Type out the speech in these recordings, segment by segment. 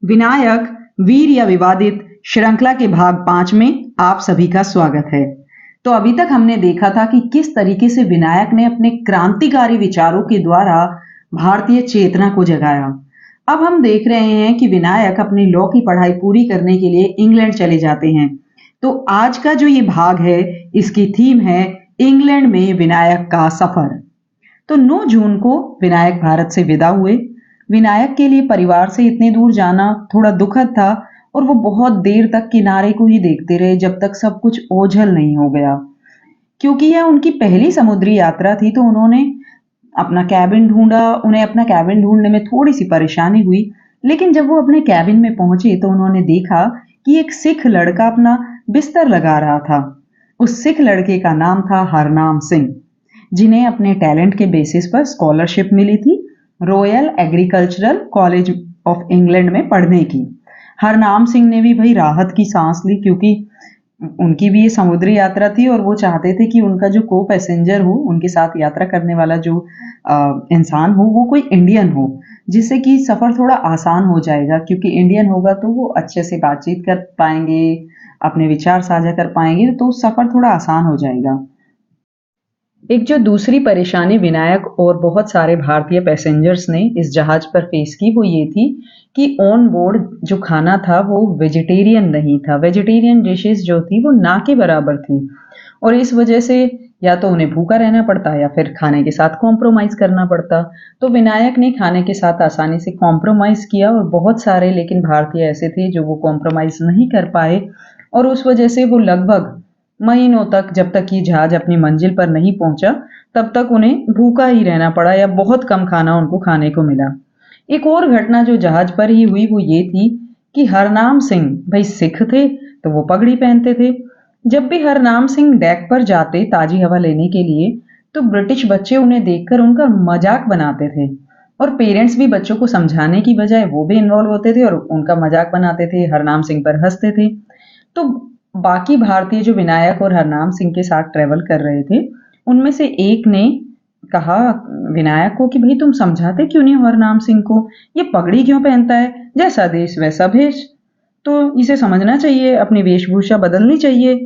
विनायक वीर या विवादित श्रृंखला के भाग 5 में आप सभी का स्वागत है। तो अभी तक हमने देखा था कि किस तरीके से विनायक ने अपने क्रांतिकारी विचारों के द्वारा भारतीय चेतना को जगाया। अब हम देख रहे हैं कि विनायक अपनी लॉ की पढ़ाई पूरी करने के लिए इंग्लैंड चले जाते हैं। तो आज का जो ये भाग है, इसकी थीम है इंग्लैंड में विनायक का सफर। तो 9 जून को विनायक भारत से विदा हुए। विनायक के लिए परिवार से इतने दूर जाना थोड़ा दुखद था और वो बहुत देर तक किनारे को ही देखते रहे जब तक सब कुछ ओझल नहीं हो गया। क्योंकि यह उनकी पहली समुद्री यात्रा थी तो उन्होंने अपना कैबिन ढूंढा। उन्हें अपना कैबिन ढूंढने में थोड़ी सी परेशानी हुई, लेकिन जब वो अपने कैबिन में पहुंचे तो उन्होंने देखा कि एक सिख लड़का अपना बिस्तर लगा रहा था। उस सिख लड़के का नाम था हरनाम सिंह, जिन्हें अपने टैलेंट के बेसिस पर स्कॉलरशिप मिली थी royal agricultural college of England में पढ़ने की। हरनाम सिंह ने भी भाई राहत की सांस ली, क्योंकि उनकी भी ये समुद्री यात्रा थी और वो चाहते थे कि उनका जो को पैसेंजर हो, उनके साथ यात्रा करने वाला जो इंसान हो, वो कोई इंडियन हो, जिससे कि सफर थोड़ा आसान हो जाएगा। क्योंकि इंडियन होगा तो वो अच्छे से बातचीत कर पाएंगे, अपने विचार साझा कर पाएंगे, तो सफर थोड़ा आसान हो जाएगा। एक जो दूसरी परेशानी विनायक और बहुत सारे भारतीय पैसेंजर्स ने इस जहाज पर फेस की, वो ये थी कि ऑन बोर्ड जो खाना था वो वेजिटेरियन नहीं था। वेजिटेरियन डिशेस जो थी वो ना के बराबर थी और इस वजह से या तो उन्हें भूखा रहना पड़ता या फिर खाने के साथ कॉम्प्रोमाइज करना पड़ता। तो विनायक ने खाने के साथ आसानी से कॉम्प्रोमाइज किया और बहुत सारे लेकिन भारतीय ऐसे थे जो वो कॉम्प्रोमाइज नहीं कर पाए और उस वजह से वो लगभग महीनों तक, जब तक ये जहाज अपनी मंजिल पर नहीं पहुंचा, तब तक उन्हें भूखा ही रहना पड़ा या बहुत कम खाना उनको खाने को मिला। एक और घटना जो जहाज पर ही हुई वो ये थी कि हरनाम सिंह भाई सिख थे तो वो पगड़ी पहनते थे। जब भी हरनाम सिंह डेक पर जाते ताजी हवा लेने के लिए तो ब्रिटिश बच्चे उन्हें देखकर उनका मजाक बनाते थे और पेरेंट्स भी बच्चों को समझाने की बजाय वो भी इन्वॉल्व होते थे और उनका मजाक बनाते थे, हरनाम सिंह पर हंसते थे। तो बाकी भारतीय जो विनायक और हरनाम सिंह के साथ ट्रेवल कर रहे थे, उनमें से एक ने कहा विनायक को कि भाई तुम समझाते क्यों नहीं हो हरनाम सिंह को, ये पगड़ी क्यों पहनता है, जैसा देश वैसा भेष, तो इसे समझना चाहिए, अपनी वेशभूषा बदलनी चाहिए।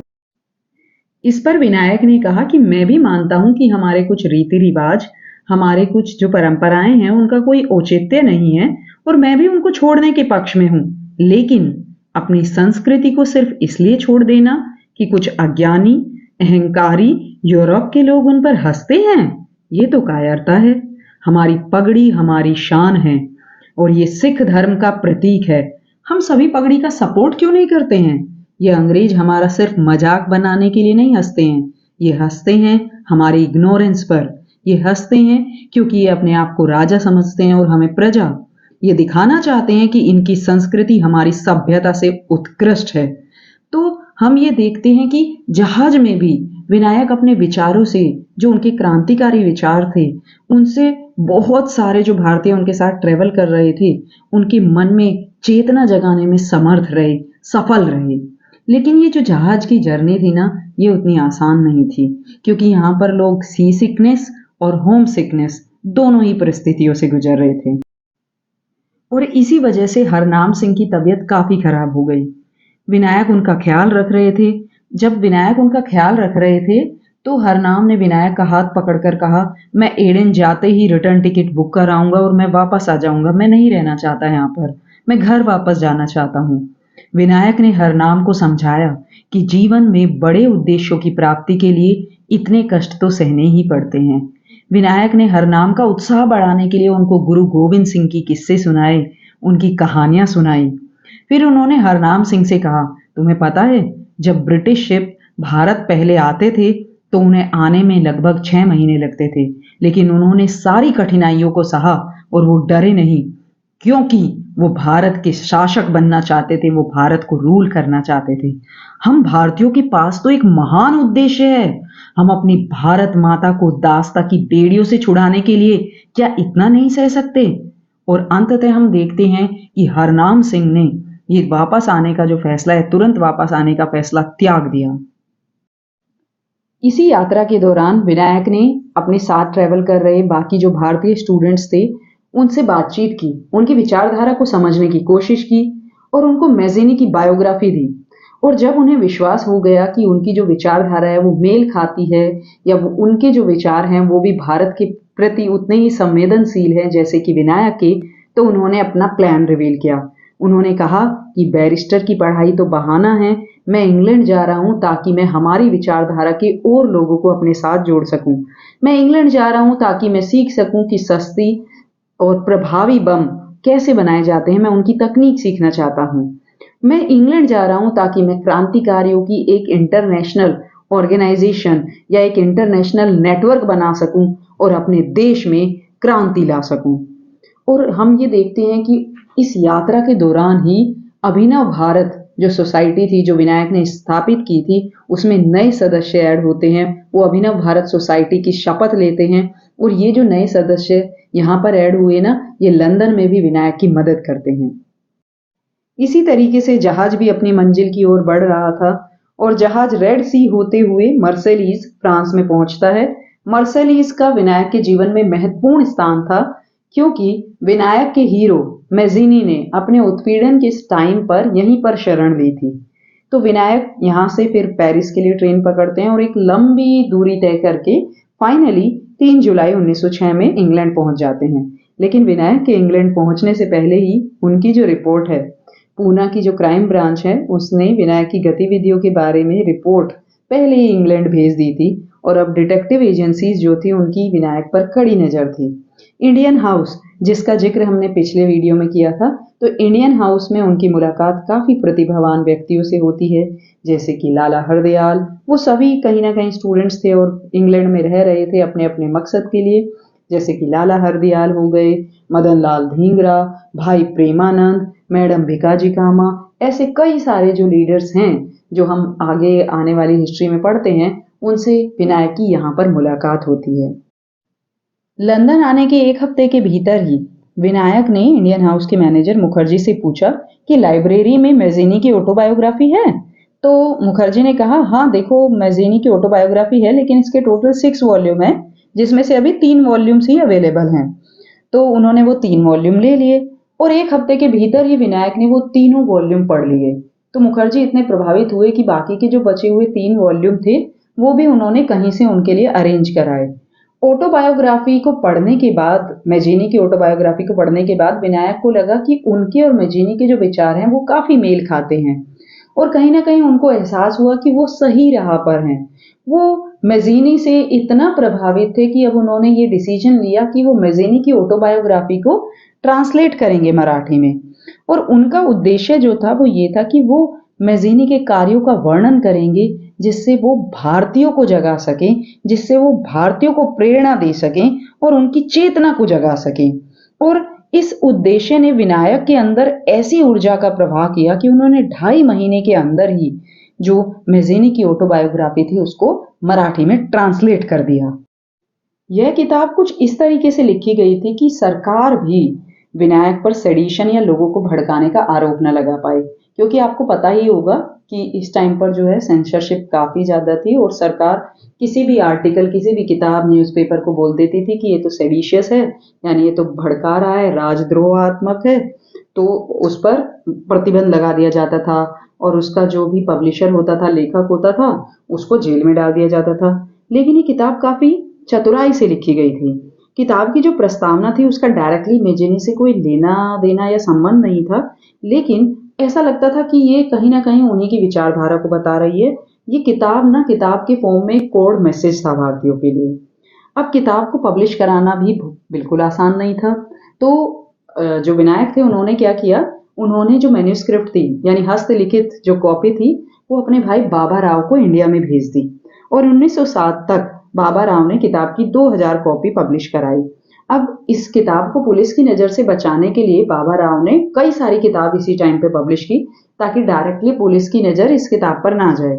इस पर विनायक ने कहा कि मैं भी मानता हूं कि हमारे कुछ रीति रिवाज, हमारे कुछ जो परंपराएं हैं उनका कोई औचित्य नहीं है और मैं भी उनको छोड़ने के पक्ष में हूं, लेकिन अपनी संस्कृति को सिर्फ इसलिए छोड़ देना कि कुछ अज्ञानी अहंकारी यूरोप के लोग उन पर हंसते हैं, ये तो कायरता है। हमारी पगड़ी हमारी शान है और ये सिख धर्म का प्रतीक है। हम सभी पगड़ी का सपोर्ट क्यों नहीं करते हैं? ये अंग्रेज हमारा सिर्फ मजाक बनाने के लिए नहीं हंसते हैं, ये हंसते हैं हमारी इग्नोरेंस पर। ये हंसते हैं क्योंकि ये अपने आप को राजा समझते हैं और हमें प्रजा। ये दिखाना चाहते हैं कि इनकी संस्कृति हमारी सभ्यता से उत्कृष्ट है। तो हम ये देखते हैं कि जहाज में भी विनायक अपने विचारों से, जो उनके क्रांतिकारी विचार थे, उनसे बहुत सारे जो भारतीय उनके साथ ट्रेवल कर रहे थे, उनके मन में चेतना जगाने में समर्थ रहे, सफल रहे। लेकिन ये जो जहाज की जर्नी थी ना, ये उतनी आसान नहीं थी, क्योंकि यहाँ पर लोग सी सिकनेस और होम सिकनेस दोनों ही परिस्थितियों से गुजर रहे थे और इसी वजह से हरनाम सिंह की तबीयत काफी खराब हो गई। विनायक उनका ख्याल रख रहे थे। जब विनायक उनका ख्याल रख रहे थे तो हरनाम ने विनायक का हाथ पकड़कर कहा, मैं एडेन जाते ही रिटर्न टिकट बुक कराऊंगा और मैं वापस आ जाऊंगा, मैं नहीं रहना चाहता यहाँ पर, मैं घर वापस जाना चाहता हूँ। विनायक ने हरनाम को समझाया कि जीवन में बड़े उद्देश्यों की प्राप्ति के लिए इतने कष्ट तो सहने ही पड़ते हैं। विनायक ने हरनाम का उत्साह बढ़ाने के लिए उनको गुरु गोविंद सिंह की किस्से सुनाए, उनकी कहानियां सुनाई। फिर उन्होंने हरनाम सिंह से कहा, तुम्हें पता है जब ब्रिटिश शिप भारत पहले आते थे तो उन्हें आने में लगभग 6 महीने लगते थे, लेकिन उन्होंने सारी कठिनाइयों को सहा और वो डरे नहीं, क्योंकि वो भारत के शासक बनना चाहते थे, वो भारत को रूल करना चाहते थे। हम भारतीयों के पास तो एक महान उद्देश्य है, हम अपनी भारत माता को दास्ता की बेड़ियों से छुड़ाने के लिए क्या इतना नहीं सह सकते? और अंततः हम देखते हैं कि हरनाम सिंह ने ये वापस आने का जो फैसला है, तुरंत वापस आने का फैसला त्याग दिया। इसी यात्रा के दौरान विनायक ने अपने साथ ट्रेवल कर रहे बाकी जो भारतीय स्टूडेंट्स थे उनसे बातचीत की, उनकी विचारधारा को समझने की कोशिश की और उनको मैज़ीनी की बायोग्राफी दी। और जब उन्हें विश्वास हो गया कि उनकी जो विचारधारा है वो मेल खाती है या वो उनके जो विचार हैं वो भी भारत के प्रति उतने ही संवेदनशील हैं जैसे कि विनायक के, तो उन्होंने अपना प्लान रिवील किया। उन्होंने कहा कि बैरिस्टर की पढ़ाई तो बहाना है, मैं इंग्लैंड जा रहा हूँ ताकि मैं हमारी विचारधारा के और लोगों को अपने साथ जोड़ सकूं। मैं इंग्लैंड जा रहा हूँ ताकि मैं सीख सकूं कि सस्ती और प्रभावी बम कैसे बनाए जाते हैं, मैं उनकी तकनीक सीखना चाहता हूँ। मैं इंग्लैंड जा रहा हूँ ताकि मैं क्रांतिकारियों की एक इंटरनेशनल ऑर्गेनाइजेशन या एक इंटरनेशनल नेटवर्क बना सकूं और अपने देश में क्रांति ला सकूं। और हम ये देखते हैं कि इस यात्रा के दौरान ही अभिनव भारत जो सोसाइटी थी जो विनायक ने स्थापित की थी उसमें नए सदस्य ऐड होते हैं। वो अभिनव भारत सोसाइटी की शपथ लेते हैं और ये जो नए सदस्य यहाँ पर ऐड हुए ना, ये लंदन में भी विनायक की मदद करते हैं। इसी तरीके से जहाज भी अपनी मंजिल की ओर बढ़ रहा था और जहाज रेड सी होते हुए मर्सेलीज फ्रांस में पहुंचता है। मर्सेलीज का विनायक के जीवन में महत्वपूर्ण स्थान था क्योंकि विनायक के हीरो मैज़ीनी ने अपने उत्पीड़न के इस टाइम पर यहीं पर शरण ली थी। तो विनायक यहाँ से फिर पेरिस के लिए ट्रेन पकड़ते हैं और एक लंबी दूरी तय करके फाइनली 3 जुलाई 1906 में इंग्लैंड पहुंच जाते हैं। लेकिन विनायक के इंग्लैंड पहुंचने से पहले ही उनकी जो रिपोर्ट है, पूना की जो क्राइम ब्रांच है उसने विनायक की गतिविधियों के बारे में रिपोर्ट पहले ही इंग्लैंड भेज दी थी और अब डिटेक्टिव एजेंसीज जो थी उनकी विनायक पर कड़ी नजर थी। इंडियन हाउस जिसका जिक्र हमने पिछले वीडियो में किया था, तो इंडियन हाउस में उनकी मुलाकात काफी प्रतिभावान व्यक्तियों से होती है जैसे कि लाला हरदयाल। वो सभी कहीं ना कहीं स्टूडेंट्स थे और इंग्लैंड में रह रहे थे अपने अपने मकसद के लिए, जैसे कि लाला हरदयाल हो गए, मदन लाल धींगरा, भाई प्रेमानंद, मैडम भिकाजी कामा, ऐसे कई सारे जो लीडर्स हैं जो हम आगे आने वाली हिस्ट्री में पढ़ते हैं, उनसे विनायक की यहाँ पर मुलाकात होती है। लंदन आने के 1 हफ्ते के भीतर ही विनायक ने इंडियन हाउस के मैनेजर मुखर्जी से पूछा कि लाइब्रेरी में मैज़ीनी की ऑटोबायोग्राफी है। तो मुखर्जी ने कहा, हाँ देखो मैज़ीनी की ऑटोबायोग्राफी है लेकिन इसके टोटल 6 वॉल्यूम है जिसमें से अभी 3 वॉल्यूम्स ही अवेलेबल हैं। तो उन्होंने वो 3 वॉल्यूम ले लिए और 1 हफ्ते के भीतर ही विनायक ने वो तीनों वॉल्यूम पढ़ लिए। तो मुखर्जी इतने प्रभावित हुए कि बाकी के जो बचे हुए 3 वॉल्यूम थे वो भी उन्होंने कहीं से उनके लिए अरेंज कराए। ऑटोबायोग्राफी को पढ़ने के बाद, मैज़ीनी की ऑटोबायोग्राफी को पढ़ने के बाद विनायक को लगा कि उनके और मैज़ीनी के जो विचार हैं वो काफी मेल खाते हैं और कहीं ना कहीं उनको एहसास हुआ कि वो सही राह पर हैं। वो मैज़ीनी से इतना प्रभावित थे कि अब उन्होंने ये डिसीजन लिया कि वो मैज़ीनी की ऑटोबायोग्राफी को ट्रांसलेट करेंगे मराठी में। और उनका उद्देश्य जो था वो ये था कि वो मैज़ीनी के कार्यों का वर्णन करेंगे जिससे वो भारतीयों को जगा सकें, जिससे वो भारतीयों को प्रेरणा दे सकें और उनकी चेतना को जगा सकें। और इस उद्देश्य ने विनायक के अंदर ऐसी ऊर्जा का प्रवाह किया कि उन्होंने 2.5 महीने के अंदर ही जो मैज़ीनी की ऑटोबायोग्राफी थी उसको मराठी में ट्रांसलेट कर दिया। यह किताब कुछ इस तरीके से लिखी गई थी कि सरकार भी विनायक पर सेडिशन या लोगों को भड़काने का आरोप न लगा पाए, क्योंकि आपको पता ही होगा कि इस टाइम पर जो है सेंसरशिप काफी ज्यादा थी और सरकार किसी भी आर्टिकल, किसी भी किताब, न्यूज़पेपर को बोल देती थी कि ये तो सेडिशियस है, यानी ये तो भड़का रहा है, राजद्रोहात्मक है, तो उस पर प्रतिबंध लगा दिया जाता था और उसका जो भी पब्लिशर होता था, लेखक होता था, उसको जेल में डाल दिया जाता था। लेकिन ये किताब काफी चतुराई से लिखी गई थी। किताब की जो प्रस्तावना थी उसका डायरेक्टली मैज़ीनी से कोई लेना देना या संबंध नहीं था, लेकिन ऐसा लगता था कि ये कहीं ना कहीं उन्हीं की विचारधारा को बता रही है। ये किताब ना किताब के फॉर्म में कोड मैसेज था भारतीयों के लिए। अब किताब को पब्लिश कराना भी बिल्कुल आसान नहीं था। तो जो विनायक थे उन्होंने क्या किया, उन्होंने जो मैन्युस्क्रिप्ट थी यानी हस्तलिखित जो कॉपी थी वो अपने भाई बाबा राव को इंडिया में भेज दी और 1907 तक बाबा राव ने किताब की 2000 कॉपी पब्लिश कराई। अब इस किताब को पुलिस की नजर से बचाने के लिए बाबा राव ने कई सारी किताब इसी टाइम पे पब्लिश की ताकि डायरेक्टली पुलिस की नजर इस किताब पर ना जाए।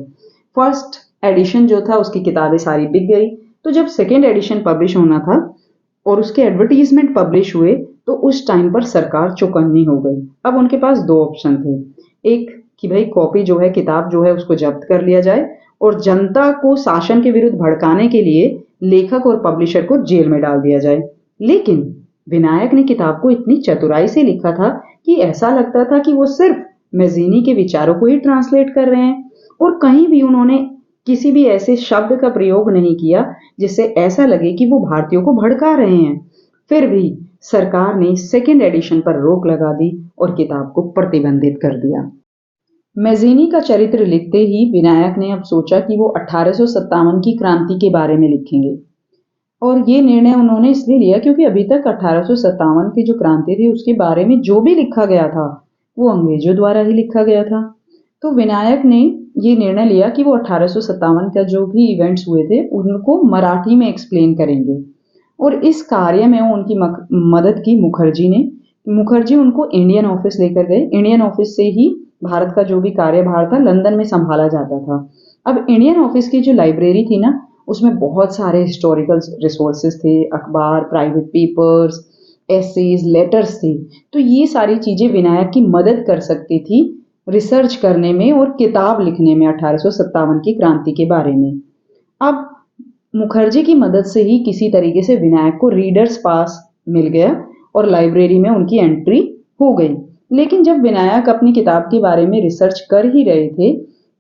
फर्स्ट एडिशन जो था उसकी किताबें सारी बिक गई। तो जब सेकेंड एडिशन पब्लिश होना था और उसके एडवर्टीजमेंट पब्लिश हुए तो उस टाइम पर सरकार चौकन्नी हो गई। अब उनके पास 2 ऑप्शन थे, एक कि भाई कॉपी जो है, किताब जो है उसको जब्त कर लिया जाए और जनता को शासन के विरुद्ध भड़काने के लिए लेखक और पब्लिशर को जेल में डाल दिया जाए। लेकिन विनायक ने किताब को इतनी चतुराई से लिखा था कि ऐसा लगता था कि वो सिर्फ मैज़ीनी के विचारों को ही ट्रांसलेट कर रहे हैं और कहीं भी उन्होंने किसी भी ऐसे शब्द का प्रयोग नहीं किया जिससे ऐसा लगे कि वो भारतीयों को भड़का रहे हैं। फिर भी सरकार ने सेकेंड एडिशन पर रोक लगा दी और किताब को प्रतिबंधित कर दिया। मैज़ीनी का चरित्र लिखते ही विनायक ने अब सोचा कि वो 1857 की क्रांति के बारे में लिखेंगे और ये निर्णय उन्होंने इसलिए लिया क्योंकि अभी तक 1857 की जो क्रांति थी उसके बारे में जो भी लिखा गया था वो अंग्रेजों द्वारा ही लिखा गया था। तो विनायक ने ये निर्णय लिया कि वो 1857 का जो भी इवेंट्स हुए थे उनको मराठी में एक्सप्लेन करेंगे और इस कार्य में उनकी मदद की मुखर्जी उनको इंडियन ऑफिस लेकर गए। इंडियन ऑफिस से ही भारत का जो भी कार्यभार था लंदन में संभाला जाता था। अब इंडियन ऑफिस की जो लाइब्रेरी थी ना उसमें बहुत सारे हिस्टोरिकल रिसोर्सेज थे, अखबार, प्राइवेट पेपर्स, एसेज, लेटर्स थे। तो ये सारी चीजें विनायक की मदद कर सकती थी रिसर्च करने में और किताब लिखने में 1857 की क्रांति के बारे में। अब मुखर्जी की मदद से ही किसी तरीके से विनायक को रीडर्स पास मिल गया और लाइब्रेरी में उनकी एंट्री हो गई। लेकिन जब विनायक अपनी किताब के बारे में रिसर्च कर ही रहे थे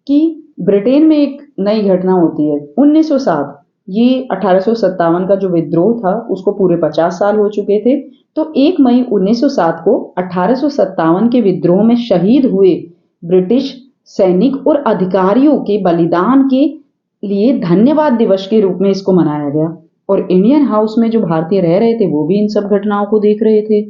कि ब्रिटेन में एक नई घटना होती है 1907। ये 1857 का जो विद्रोह था उसको पूरे 50 साल हो चुके थे। तो 1 मई 1907 को 1857 के विद्रोह में शहीद हुए ब्रिटिश सैनिक और अधिकारियों के बलिदान के लिए धन्यवाद दिवस के रूप में इसको मनाया गया और इंडियन हाउस में जो भारतीय रह रहे थे वो भी इन सब घटनाओं को देख रहे थे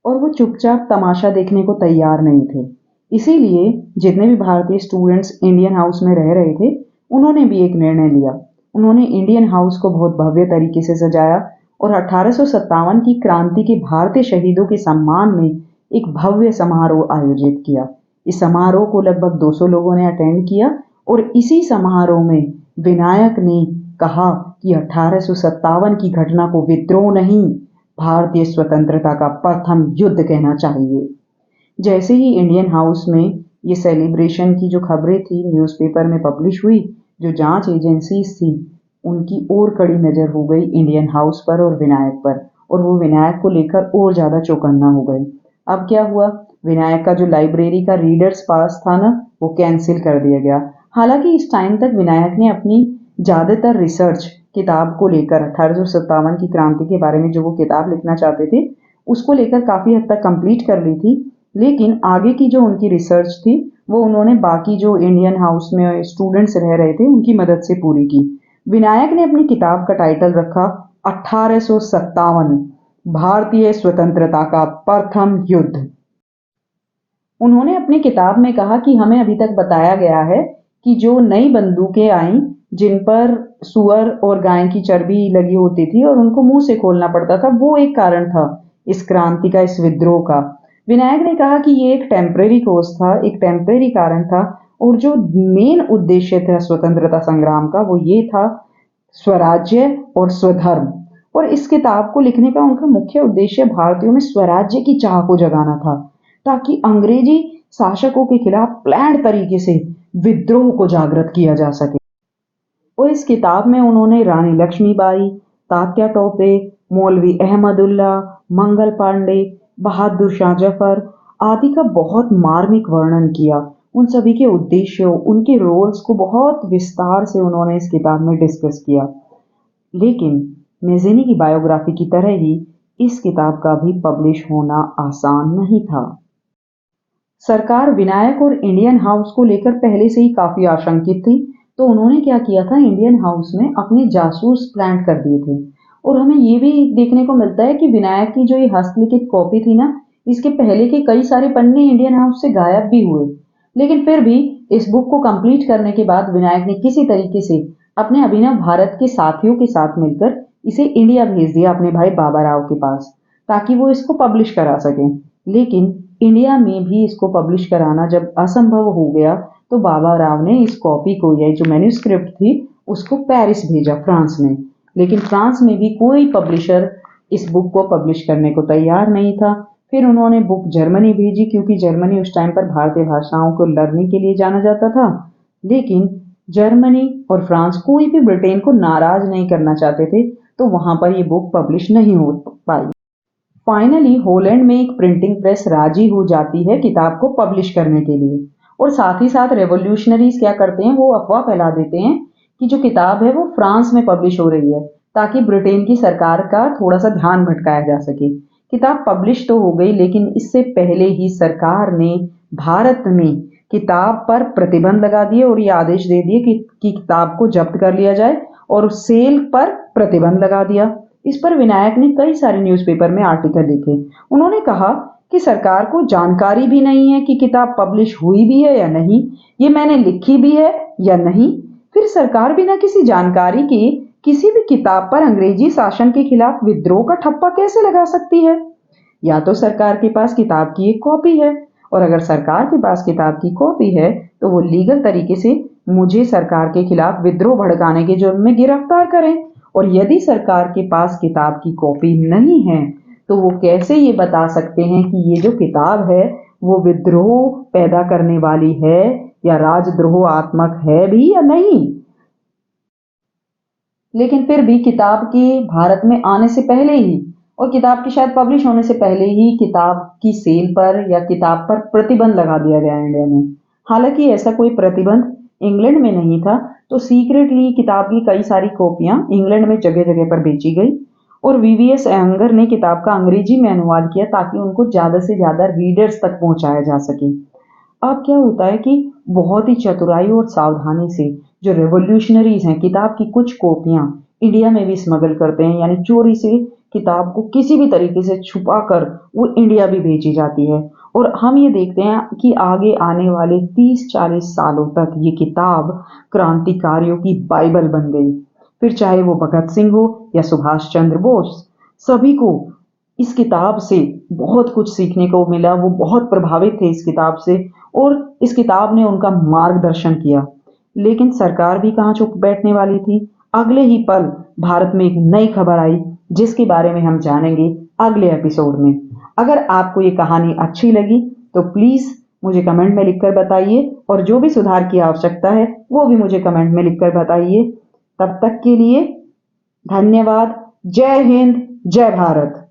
और वो चुपचाप तमाशा देखने को तैयार नहीं थे। इसीलिए जितने भी भारतीय स्टूडेंट्स इंडियन हाउस में रह रहे थे उन्होंने भी एक निर्णय लिया। उन्होंने इंडियन हाउस को बहुत भव्य तरीके से सजाया और 1857 की क्रांति के भारतीय शहीदों के सम्मान में एक भव्य समारोह आयोजित किया। इस समारोह को लगभग 200 लोगों ने अटेंड किया और इसी समारोह में विनायक ने कहा कि 1857 की घटना को विद्रोह नहीं, भारतीय स्वतंत्रता का प्रथम युद्ध कहना चाहिए। जैसे ही इंडियन हाउस में ये सेलिब्रेशन की जो खबरें थी न्यूज़पेपर में पब्लिश हुई, जो जांच एजेंसीज थी उनकी और कड़ी नजर हो गई इंडियन हाउस पर और विनायक पर और वो विनायक को लेकर और ज्यादा चौकन्ना हो गए। अब क्या हुआ, विनायक का जो लाइब्रेरी का रीडर्स पास था ना वो कैंसिल कर दिया गया। हालांकि इस टाइम तक विनायक ने अपनी ज्यादातर रिसर्च किताब को लेकर 1857 की क्रांति के बारे में जो वो किताब लिखना चाहते थे उसको लेकर काफी हद तक कंप्लीट कर ली थी। लेकिन आगे की जो उनकी रिसर्च थी वो उन्होंने बाकी जो इंडियन हाउस में स्टूडेंट्स रह रहे थे उनकी मदद से पूरी की। विनायक ने अपनी किताब का टाइटल रखा 1857 भारतीय स्वतंत्रता का प्रथम युद्ध। उन्होंने अपनी किताब में कहा कि हमें अभी तक बताया गया है कि जो नई बंदूकें आई जिन पर सुअर और गाय की चर्बी लगी होती थी और उनको मुंह से खोलना पड़ता था वो एक कारण था इस क्रांति का, इस विद्रोह का। विनायक ने कहा कि ये एक टेम्परेरी कोर्स था, एक टेम्परेरी कारण था और जो मेन उद्देश्य था स्वतंत्रता संग्राम का वो ये था स्वराज्य और स्वधर्म। और इस किताब को लिखने का उनका मुख्य उद्देश्य भारतीयों में स्वराज्य की चाह को जगाना था ताकि अंग्रेजी शासकों के खिलाफ प्लान्ड तरीके से विद्रोह को जागृत किया जा सके। और इस किताब में उन्होंने रानी लक्ष्मीबाई, तात्या टोपे, मौलवी अहमदुल्ला, मंगल पांडे, बहादुर शाह जफर आदि का बहुत मार्मिक वर्णन किया। उन सभी के उद्देश्यों, उनके रोल्स को बहुत विस्तार से उन्होंने इस किताब में डिस्कस किया। लेकिन मैज़ीनी की बायोग्राफी की तरह ही इस किताब का भी पब्लिश होना आसान नहीं था। सरकार विनायक और इंडियन हाउस को लेकर पहले से ही काफी आशंकित थी, तो उन्होंने क्या किया था, इंडियन हाउस में अपने जासूस प्लांट कर दिए थे। और हमें ये भी देखने को मिलता है कि विनायक की जो ये हस्तलिखित कॉपी थी ना, इसके पहले के कई सारे पन्ने इंडियन हाउस से गायब भी हुए। लेकिन फिर भी इस बुक को कंप्लीट करने के बाद विनायक ने किसी तरीके से अपने अभिनव भारत के साथियों के साथ मिलकर इसे इंडिया भेज दिया अपने भाई बाबा राव के पास ताकि वो इसको पब्लिश करा सकें। लेकिन इंडिया में भी इसको पब्लिश कराना जब असंभव हो गया तो बाबा राव ने इस कॉपी को, या जो मैन्यूस्क्रिप्ट थी उसको पेरिस भेजा, फ्रांस में। लेकिन फ्रांस में भी कोई पब्लिशर इस बुक को पब्लिश करने को तैयार नहीं था। फिर उन्होंने बुक जर्मनी भेजी क्योंकि जर्मनी उस टाइम पर भारतीय भाषाओं को लर्निंग के लिए जाना जाता था। लेकिन जर्मनी और फ्रांस कोई भी ब्रिटेन को नाराज नहीं करना चाहते थे, तो वहां पर ये बुक पब्लिश नहीं हो पाई। फाइनली हॉलैंड में एक प्रिंटिंग प्रेस राजी हो जाती है किताब को पब्लिश करने के लिए। और साथ ही साथ रेवोल्यूशनरीज क्या करते हैं, वो अफवाह फैला देते हैं कि जो किताब है वो फ्रांस में पब्लिश हो रही है, ताकि ब्रिटेन की सरकार का थोड़ा सा ध्यान भटकाया जा सके। किताब पब्लिश तो हो गई, लेकिन इससे पहले ही सरकार ने भारत में किताब पर प्रतिबंध लगा दिए और ये आदेश दे दिए कि किताब को जब्त कर लिया जाए और सेल पर प्रतिबंध लगा दिया। इस पर विनायक ने कई सारे न्यूज़पेपर में आर्टिकल लिखे। उन्होंने कहा कि सरकार को जानकारी भी नहीं है कि किताब पब्लिश हुई भी है या नहीं, ये मैंने लिखी भी है या नहीं। फिर सरकार बिना किसी जानकारी के किसी भी किताब पर अंग्रेजी शासन के खिलाफ विद्रोह का ठप्पा कैसे लगा सकती है? या तो सरकार के पास किताब की एक कॉपी है, और अगर सरकार के पास किताब की कॉपी है तो वो लीगल तरीके से मुझे सरकार के खिलाफ विद्रोह भड़काने के जुर्म में गिरफ्तार करें। और यदि सरकार के पास किताब की कॉपी नहीं है तो वो कैसे ये बता सकते हैं कि ये जो किताब है वो विद्रोह पैदा करने वाली है या राजद्रोहात्मक है भी या नहीं। लेकिन फिर भी किताब के भारत में आने से पहले ही और किताब की शायद पब्लिश होने से पहले ही किताब की सेल पर या किताब पर प्रतिबंध लगा दिया गया इंडिया में। हालांकि ऐसा कोई प्रतिबंध इंग्लैंड में नहीं था, तो सीक्रेटली किताब की कई सारी कॉपियां इंग्लैंड में जगह जगह पर बेची गई और वीवीएस एंगर ने किताब का अंग्रेजी में अनुवाद किया ताकि उनको ज्यादा से ज्यादा रीडर्स तक पहुंचाया जा सके। अब क्या होता है कि बहुत ही चतुराई और सावधानी से जो रेवोल्यूशनरीज हैं किताब की कुछ कॉपियां इंडिया में भी स्मगल करते हैं, यानी चोरी से किताब को किसी भी तरीके से छुपा कर वो इंडिया भी भेजी जाती है। और हम ये देखते हैं कि आगे आने वाले 30-40 सालों तक ये किताब क्रांतिकारियों की बाइबल बन गई। फिर चाहे वो भगत सिंह हो या सुभाष चंद्र बोस, सभी को इस किताब से बहुत कुछ सीखने को मिला। वो बहुत प्रभावित थे इस किताब से और इस किताब ने उनका मार्गदर्शन किया। लेकिन सरकार भी कहाँ चुप बैठने वाली थी। अगले ही पल भारत में एक नई खबर आई जिसके बारे में हम जानेंगे अगले एपिसोड में। अगर आपको ये कहानी अच्छी लगी तो प्लीज मुझे कमेंट में लिखकर बताइए और जो भी सुधार की आवश्यकता है वो भी मुझे कमेंट में लिखकर बताइए। तब तक के लिए धन्यवाद। जय हिंद, जय भारत।